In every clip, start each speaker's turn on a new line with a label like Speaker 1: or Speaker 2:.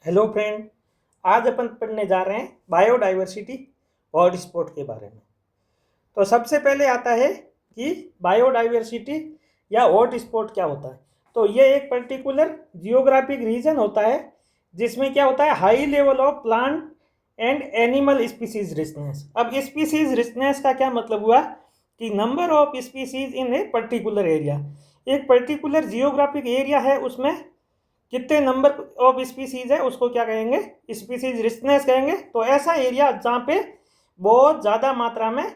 Speaker 1: Hello friend. आज अपन पढ़ने जा रहे हैं बायोडाइवर्सिटी हॉटस्पॉट के बारे में। तो सबसे पहले आता है कि बायोडाइवर्सिटी या हॉटस्पॉट क्या होता है। तो ये एक पर्टिकुलर जियोग्राफिक रीजन होता है जिसमें क्या होता है, high level of plant and animal species richness. अब स्पीसीज रिचनेस का क्या मतलब हुआ कि number of species in a particular area. एक पर्टिकुलर जियोग्राफिक एरिया है, उसमें कितने नंबर ऑफ स्पीसीज है उसको क्या कहेंगे, स्पीसीज रिचनेस कहेंगे। तो ऐसा एरिया जहाँ पे बहुत ज़्यादा मात्रा में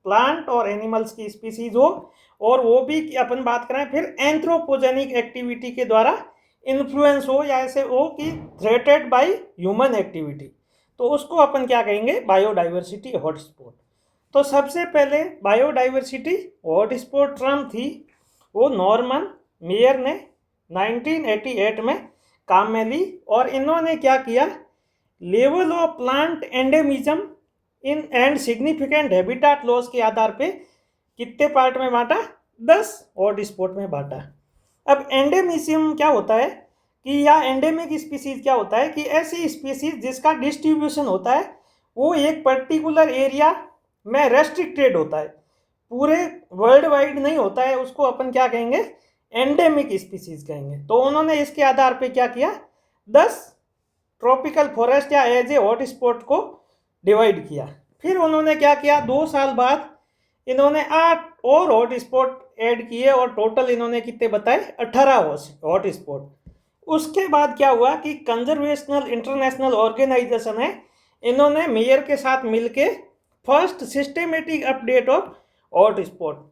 Speaker 1: प्लांट और एनिमल्स की स्पीसीज हो, और वो भी अपन बात करें फिर एंथ्रोपोजेनिक एक्टिविटी के द्वारा इन्फ्लुएंस हो, या ऐसे हो कि थ्रेटेड बाय ह्यूमन एक्टिविटी, तो उसको अपन क्या कहेंगे, बायोडाइवर्सिटी हॉटस्पॉट। तो सबसे पहले बायोडाइवर्सिटी हॉटस्पॉट टर्म थी वो नॉर्मन मेयर ने 1988 में काम में ली, और इन्होंने क्या किया, level of plant endemism in and significant habitat loss के आधार पे कितने पार्ट में बांटा, 10 हॉटस्पॉट में बांटा। अब एंडेमिज्म क्या होता है कि, या एंडेमिक स्पीसीज क्या होता है कि ऐसी स्पीसीज जिसका डिस्ट्रीब्यूशन होता है वो एक पर्टिकुलर एरिया में रेस्ट्रिक्टेड होता है, पूरे वर्ल्ड वाइड नहीं होता है, उसको अपन क्या कहेंगे, एंडेमिक स्पीसीज कहेंगे। तो उन्होंने इसके आधार पे क्या किया, 10 ट्रॉपिकल फॉरेस्ट या एज ए हॉट स्पॉट को डिवाइड किया। फिर उन्होंने क्या किया, 2 साल बाद इन्होंने 8 और हॉट स्पॉट ऐड किए, और टोटल इन्होंने कितने बताए, 18 हॉट स्पॉट। उसके बाद क्या हुआ कि कंजर्वेशनल इंटरनेशनल ऑर्गेनाइजेशन है, इन्होंने मेयर के साथ मिलके first systematic update of hot spot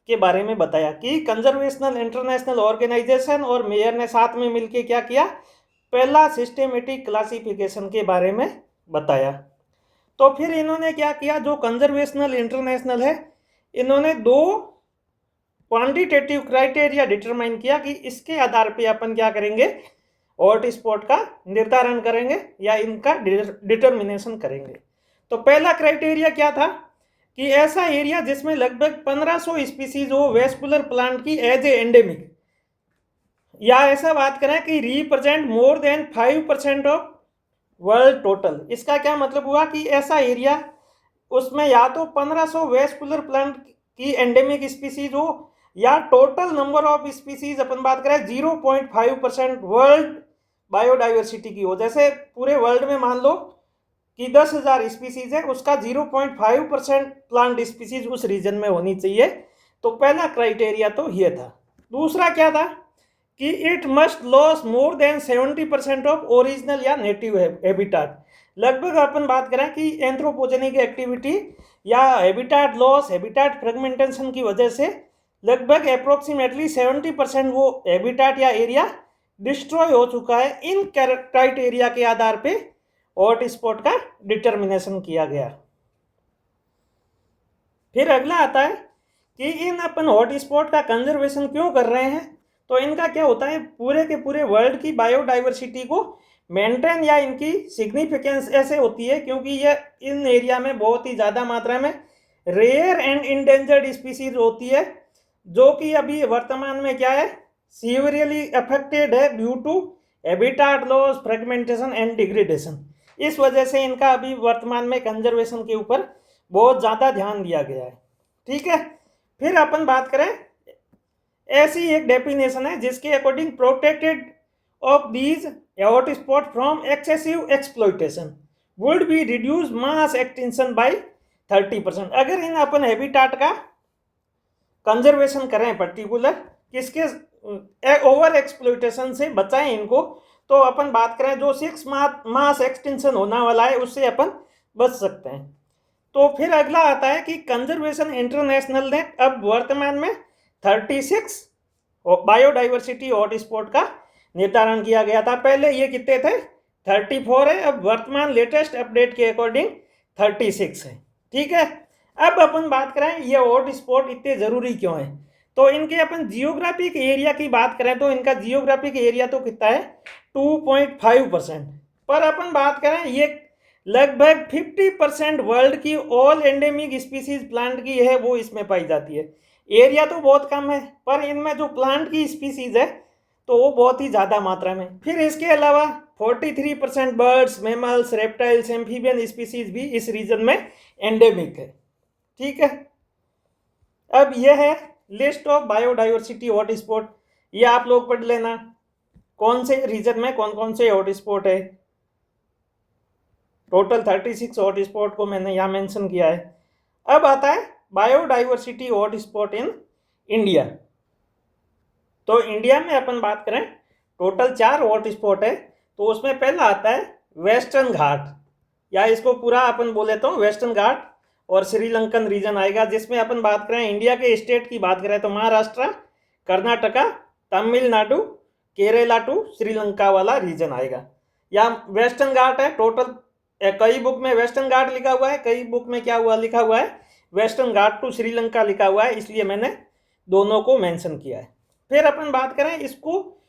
Speaker 1: के बारे में बताया कि कंजर्वेशनल इंटरनेशनल ऑर्गेनाइजेशन और मेयर ने साथ में मिलके क्या किया, पहला सिस्टेमेटिक क्लासिफिकेशन के बारे में बताया। तो फिर इन्होंने क्या किया, जो कंजर्वेशनल इंटरनेशनल है, इन्होंने 2 क्वांटिटेटिव क्राइटेरिया डिटरमाइन किया कि इसके आधार पे अपन क्या करेंगे, हॉट स्पॉट का निर्धारण करेंगे या इनका डिटर्मिनेशन करेंगे। तो पहला क्राइटेरिया क्या था कि ऐसा एरिया जिसमें लगभग 1500 स्पीसीज हो वेस्कुलर प्लांट की एज ए एंडेमिक, या ऐसा बात करें कि represent more than 5% of world total. इसका क्या मतलब हुआ कि ऐसा एरिया उसमें या तो 1500 वेस्कुलर प्लांट की एंडेमिक स्पीसीज हो, या टोटल नंबर ऑफ स्पीसीज अपन बात करें 0.5% वर्ल्ड बायोडाइवर्सिटी की हो। जैसे पूरे वर्ल्ड में मान लो कि 10,000 स्पीसीज है, उसका 0.5% प्लांट स्पीसीज उस रीजन में होनी चाहिए। तो पहला क्राइटेरिया तो ये था। दूसरा क्या था कि it must loss more than 70% of original या नेटिव हैबिटेट। लगभग अपन बात करें कि एंथ्रोपोजेनिक एक्टिविटी या हैबिटेट लॉस, हैबिटेट फ्रेगमेंटेशन की वजह से लगभग अप्रोक्सीमेटली 70% वो हैबिटेट या एरिया डिस्ट्रॉय हो चुका है। इन क्राइटेरिया के आधार पे हॉट स्पॉट का डिटर्मिनेशन किया गया। फिर अगला आता है कि इन अपन हॉट स्पॉट का कंजर्वेशन क्यों कर रहे हैं। तो इनका क्या होता है, पूरे के पूरे वर्ल्ड की बायोडाइवर्सिटी को मेंटेन या इनकी सिग्निफिकेंस ऐसे होती है क्योंकि ये इन एरिया में बहुत ही ज़्यादा मात्रा में रेयर एंड इंडेंजर्ड स्पीसीज होती है, जो कि अभी वर्तमान में क्या है, सीवियरली अफेक्टेड है due to habitat loss, fragmentation and degradation. इस वजह से इनका अभी वर्तमान में कंजर्वेशन के ऊपर बहुत ज़्यादा ध्यान दिया गया है। ठीक है। फिर अपन बात करें, ऐसी एक डेफिनेशन है जिसके according protected of these hot spot from excessive exploitation would be reduce mass extinction by 30%। अगर इन अपन हैबिटेट का कंजर्वेशन करें पर्टिकुलर, किसके ओवर एक्सप्लॉइटेशन से बचाएं इनको, तो अपन बात करें जो 6 मास एक्सटेंशन होने वाला है उससे अपन बच सकते हैं। तो फिर अगला आता है कि कंजर्वेशन इंटरनेशनल ने अब वर्तमान में 36 बायोडाइवर्सिटी हॉटस्पॉट का निर्धारण किया गया था। पहले ये कितने थे, 34 है, अब वर्तमान लेटेस्ट अपडेट के अकॉर्डिंग 36 है। ठीक है। अब अपन बात करें ये हॉट स्पॉट इतने ज़रूरी क्यों है। तो इनके अपन जियोग्राफिक एरिया की बात करें तो इनका जियोग्राफिक एरिया तो कितना है, 2.5%। पर अपन बात करें ये लगभग 50% वर्ल्ड की ऑल एंडेमिक स्पीसीज प्लांट की है वो इसमें पाई जाती है। एरिया तो बहुत कम है पर इनमें जो प्लांट की स्पीसीज है तो वो बहुत ही ज़्यादा मात्रा में। फिर इसके अलावा 43% birds, mammals, reptiles, amphibian species भी इस रीजन में एंडेमिक है। ठीक है, अब यह है लिस्ट ऑफ बायोडाइवर्सिटी हॉटस्पॉट। ये आप लोग पढ़ लेना कौन से रीजन में कौन कौन से हॉटस्पॉट है। टोटल 36 हॉटस्पॉट को मैंने यहाँ मेंशन किया है। अब आता है बायोडाइवर्सिटी हॉटस्पॉट इन इंडिया। तो इंडिया में अपन बात करें टोटल 4 हॉटस्पॉट है। तो उसमें पहला आता है वेस्टर्न घाट, या इसको पूरा अपन बोले तो वेस्टर्न घाट और श्रीलंकन रीजन आएगा, जिसमें अपन बात करें इंडिया के स्टेट की बात करें तो महाराष्ट्र, कर्नाटका, तमिलनाडु, केरला टू श्रीलंका वाला रीजन आएगा। या वेस्टर्न घाट है टोटल, कई बुक में वेस्टर्न घाट लिखा हुआ है, कई बुक में क्या हुआ लिखा हुआ है वेस्टर्न घाट टू श्रीलंका लिखा हुआ है, इसलिए मैंने दोनों को मेंशन किया है। फिर अपन बात करें, इसको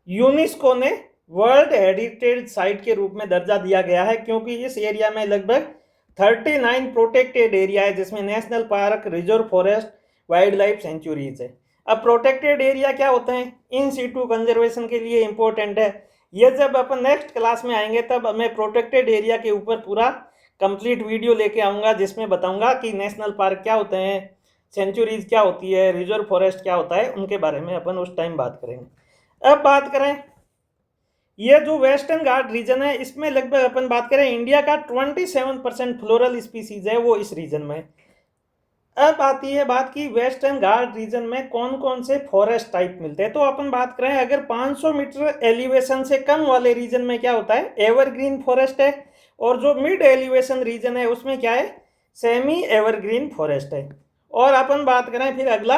Speaker 1: यूनेस्को ने वर्ल्ड हेरिटेज साइट के रूप में दर्जा दिया गया है, क्योंकि इस एरिया में लगभग 39 प्रोटेक्टेड एरिया है, जिसमें national park, reserve forest, wild life sanctuaries है। अब प्रोटेक्टेड एरिया क्या होते हैं, इन सीटू कंजर्वेशन के लिए इंपॉर्टेंट है। ये जब अपन नेक्स्ट क्लास में आएंगे तब मैं प्रोटेक्टेड एरिया के ऊपर पूरा कंप्लीट वीडियो लेके आऊँगा, जिसमें बताऊँगा कि नेशनल पार्क क्या होते हैं, सेंचुरीज क्या होती है, रिजर्व फॉरेस्ट क्या होता है, उनके बारे में अपन उस टाइम बात करेंगे। अब बात करें ये जो वेस्टर्न घाट रीजन है, इसमें लगभग अपन बात करें इंडिया का 27% फ्लोरल स्पीसीज है वो इस रीजन में। अब आती है बात की वेस्टर्न घाट रीजन में कौन कौन से फॉरेस्ट टाइप मिलते हैं। तो अपन बात करें अगर 500 मीटर एलिवेशन से कम वाले रीजन में क्या होता है, एवरग्रीन फॉरेस्ट है, और जो मिड एलिवेशन रीजन है उसमें क्या है, सेमी एवरग्रीन फॉरेस्ट है। और अपन बात करें फिर अगला,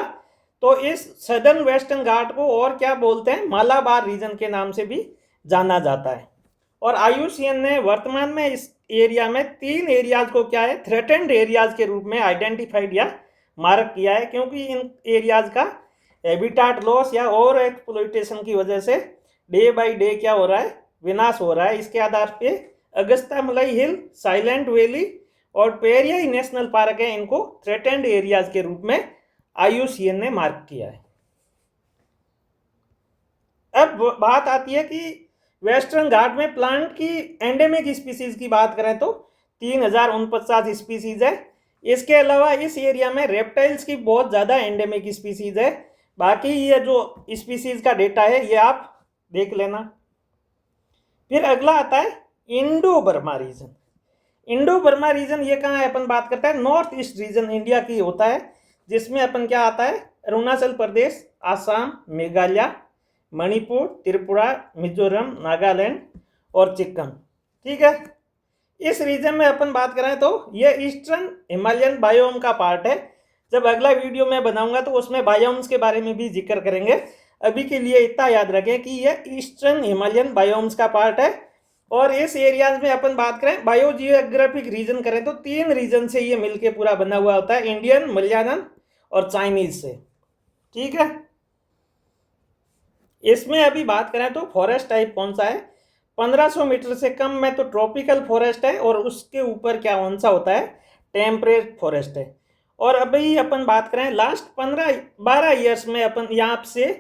Speaker 1: तो इस सदर्न वेस्टर्न घाट को और क्या बोलते हैं, मालाबार रीजन के नाम से भी जाना जाता है। और IUCN ने वर्तमान में इस एरिया में 3 एरियाज को क्या है, थ्रेटेंड एरियाज के रूप में आइडेंटिफाइड या मार्क किया है, क्योंकि इन एरियाज का हैबिटाट लॉस या ओवर एक्सप्लॉइटेशन की वजह से डे बाय डे क्या हो रहा है, विनाश हो रहा है। इसके आधार पे अगस्त्यामलई हिल, साइलेंट वैली और पेरियाई नेशनल पार्क है, इनको थ्रेटेंड एरियाज के रूप में IUCN ने मार्क किया है। अब बात आती है कि वेस्टर्न घाट में प्लांट की एंडेमिक स्पीसीज की बात करें तो 3049 स्पीसीज है। इसके अलावा इस एरिया में रेप्टाइल्स की बहुत ज़्यादा एंडेमिक स्पीसीज है। बाकी ये जो स्पीसीज का डेटा है ये आप देख लेना। फिर अगला आता है Indo Burma region. Indo Burma region ये कहाँ है, अपन बात करते हैं नॉर्थ ईस्ट रीजन इंडिया की होता है, जिसमें अपन क्या आता है, अरुणाचल प्रदेश, आसाम, मेघालय, मणिपुर, त्रिपुरा, मिजोरम, नागालैंड और सिक्किम। ठीक है, इस रीजन में अपन बात करें तो ये ईस्टर्न हिमालयन बायोम का पार्ट है। जब अगला वीडियो में बनाऊंगा तो उसमें बायोम्स के बारे में भी जिक्र करेंगे। अभी के लिए इतना याद रखें कि ये ईस्टर्न हिमालयन बायोम्स का पार्ट है। और इस एरियाज में अपन बात करें बायोजियोग्राफिक रीजन करें तो 3 रीजन से ये मिलके पूरा बना हुआ होता है, इंडियन, मलयालम और चाइनीज से। ठीक है, इसमें अभी बात करें तो फॉरेस्ट टाइप कौन सा है, 1500 मीटर से कम में तो ट्रॉपिकल फॉरेस्ट है, और उसके ऊपर क्या कौन सा होता है, टेम्परेट फॉरेस्ट है। और अभी अपन बात करें लास्ट 15-12 ईयर्स में अपन यहाँ से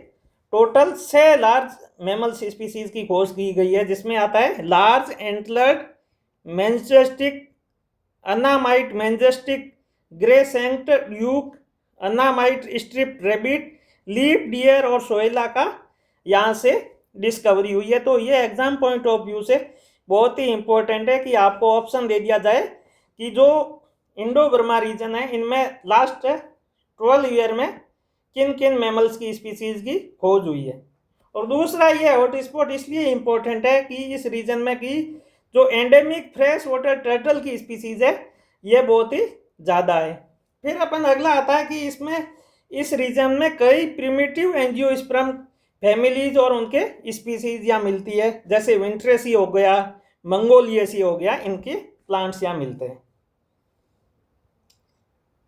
Speaker 1: टोटल 6 लार्ज मैमल्स स्पीसीज की खोज की गई है, जिसमें आता है large antlered muntjac, Annamite muntjac, grey सेंट यूक, Annamite striped rabbit, leaf deer और सोएला का यहाँ से डिस्कवरी हुई है। तो ये एग्जाम पॉइंट ऑफ व्यू से बहुत ही इंपॉर्टेंट है कि आपको ऑप्शन दे दिया जाए कि जो इंडो बर्मा रीजन है इनमें लास्ट 12 ईयर में किन किन मैमल्स की स्पीसीज की खोज हुई है। और दूसरा ये हॉटस्पॉट इसलिए इम्पोर्टेंट है कि इस रीजन में कि जो एंडेमिक फ्रेश वाटर टर्टल की स्पीसीज है ये बहुत ही ज़्यादा है। फिर अपन अगला आता है कि इसमें इस रीजन में कई प्रिमिटिव एंजियोस्पर्म फैमिलीज और उनके स्पीसीज यहाँ मिलती है, जैसे विंट्रेसी हो गया, मंगोलियसी हो गया, इनके प्लांट्स यहाँ मिलते हैं।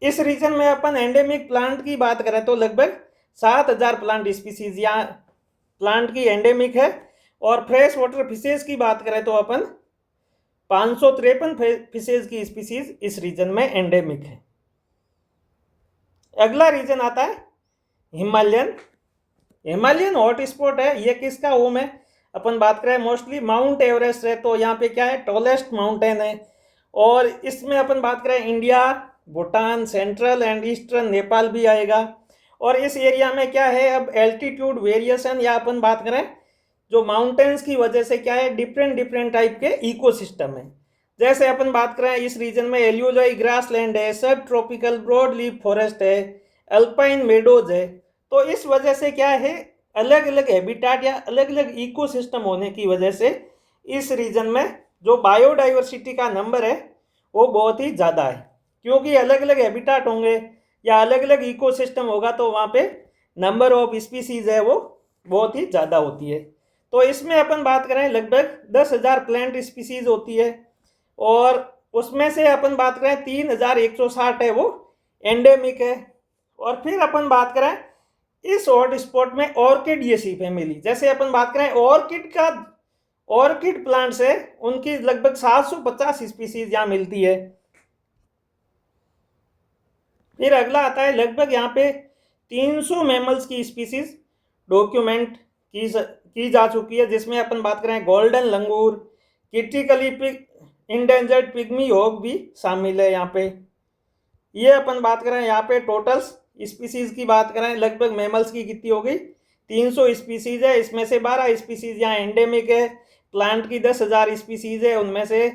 Speaker 1: इस रीजन में अपन एंडेमिक प्लांट की बात करें तो लगभग 7000 प्लांट स्पीसीज यहाँ प्लांट की एंडेमिक है। और फ्रेश वाटर फिशेज की बात करें तो अपन 553 फिशेज की स्पीसीज इस रीजन में एंडेमिक है। अगला रीजन आता है हिमालयन हॉटस्पॉट है। ये किसका होम है, अपन बात करें मोस्टली माउंट एवरेस्ट है, तो यहाँ पे क्या है, टॉलेस्ट माउंटेन है। और इसमें अपन बात करें India, Bhutan, central and eastern Nepal भी आएगा। और इस एरिया में क्या है, अब एल्टीट्यूड वेरिएशन या अपन बात करें जो माउंटेन्स की वजह से क्या है, डिफरेंट डिफरेंट टाइप के इकोसिस्टम है। जैसे अपन बात करें इस रीजन में एल्यूजॉय ग्रास लैंड है, सब ट्रॉपिकल ब्रॉड लीफ फॉरेस्ट है, अल्पाइन मेडोज है। तो इस वजह से क्या है, अलग अलग हैबिटाट या अलग अलग इकोसिस्टम होने की वजह से इस रीजन में जो बायोडाइवर्सिटी का नंबर है वो बहुत ही ज़्यादा है। क्योंकि अलग अलग हैबिटाट होंगे या अलग अलग इकोसिस्टम होगा तो वहाँ पे नंबर ऑफ स्पीसीज है वो बहुत ही ज़्यादा होती है। तो इसमें अपन बात करें लगभग 10,000 प्लांट स्पीसीज होती है, और उसमें से अपन बात करें 3,160 है वो एंडेमिक है। और फिर अपन बात करें इस हॉट स्पॉट में ऑर्किडियेसी फैमिली, जैसे अपन बात करें ऑर्किड प्लांट्स है, उनकी लगभग 750 स्पीसीज यहाँ मिलती है। फिर अगला आता है लगभग यहाँ पे 300 मैमल्स की स्पीसीज डॉक्यूमेंट की जा चुकी है, जिसमें अपन बात करें गोल्डन लंगूर, क्रिटिकली इंडेंजर्ड पिग्मी हॉग भी शामिल है यहाँ पे। ये अपन बात करें यहाँ पे टोटल स्पीसीज की बात करें लगभग मैमल्स की कितनी हो गई, 300 स्पीसीज है। इसमें से 12 स्पीसीज यहाँ एंडेमिक है। प्लांट की 10,000 स्पीसीज है, उनमें से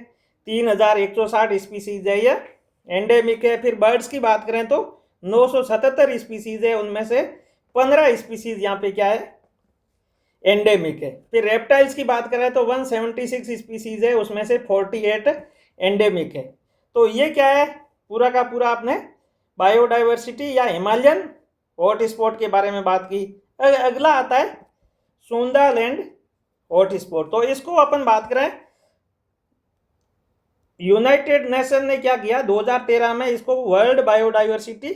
Speaker 1: 3,160 स्पीसीज है ये एंडेमिक है। फिर बर्ड्स की बात करें तो 977 स्पीसीज है, उनमें से 15 स्पीसीज यहाँ पे क्या है, एंडेमिक है। फिर रेप्टाइल्स की बात करें तो 176 स्पीसीज है, उसमें से 48 एंडेमिक है। तो ये क्या है, पूरा का पूरा आपने बायोडाइवर्सिटी या हिमालयन हॉट स्पॉट के बारे में बात की। अगला आता है सुंदालैंड हॉट स्पॉट। तो इसको अपन बात करें, यूनाइटेड नेशन ने क्या किया, 2013 में इसको वर्ल्ड बायोडाइवर्सिटी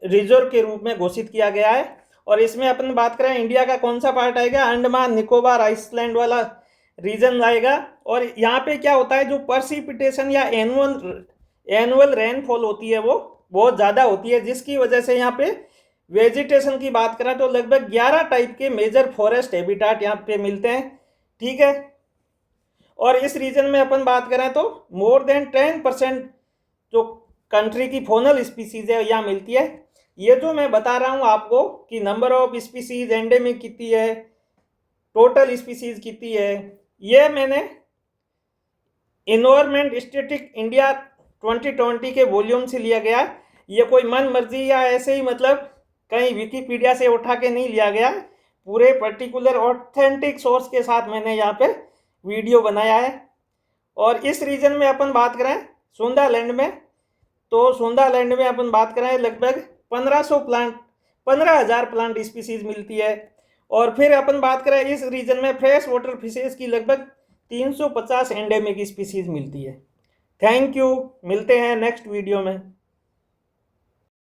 Speaker 1: रिजर्व के रूप में घोषित किया गया है। और इसमें अपन बात करें इंडिया का कौन सा पार्ट आएगा, अंडमान निकोबार आइसलैंड वाला रीजन आएगा। और यहाँ पे क्या होता है, जो पर्सिपिटेशन या एनुअल रेनफॉल होती है वो बहुत ज़्यादा होती है, जिसकी वजह से यहाँ पे वेजिटेशन की बात करें तो लगभग 11 टाइप के मेजर फॉरेस्ट हैबिटाट यहाँ पे मिलते हैं, ठीक है। और इस रीजन में अपन बात करें तो मोर देन 10% जो कंट्री की फौनल स्पीसीज है यहाँ मिलती है। ये जो मैं बता रहा हूँ आपको कि नंबर ऑफ स्पीसीज एंडेमिक कितनी है, टोटल स्पीसीज कितनी है, ये मैंने इन्वायरमेंट स्टैटिक इंडिया 2020 के वॉल्यूम से लिया गया। ये कोई मन मर्जी या ऐसे ही मतलब कहीं विकीपीडिया से उठा के नहीं लिया गया, पूरे पर्टिकुलर ऑथेंटिक सोर्स के साथ मैंने यहाँ पे वीडियो बनाया है। और इस रीजन में अपन बात करें सुंदालैंड में, तो सुंदालैंड में अपन बात करें लगभग 15,000 प्लांट स्पीसीज मिलती है। और फिर अपन बात करें इस रीजन में फ्रेश वाटर फिशेज की लगभग 350 एंडेमिक स्पीसीज मिलती है। थैंक यू, मिलते हैं नेक्स्ट वीडियो में।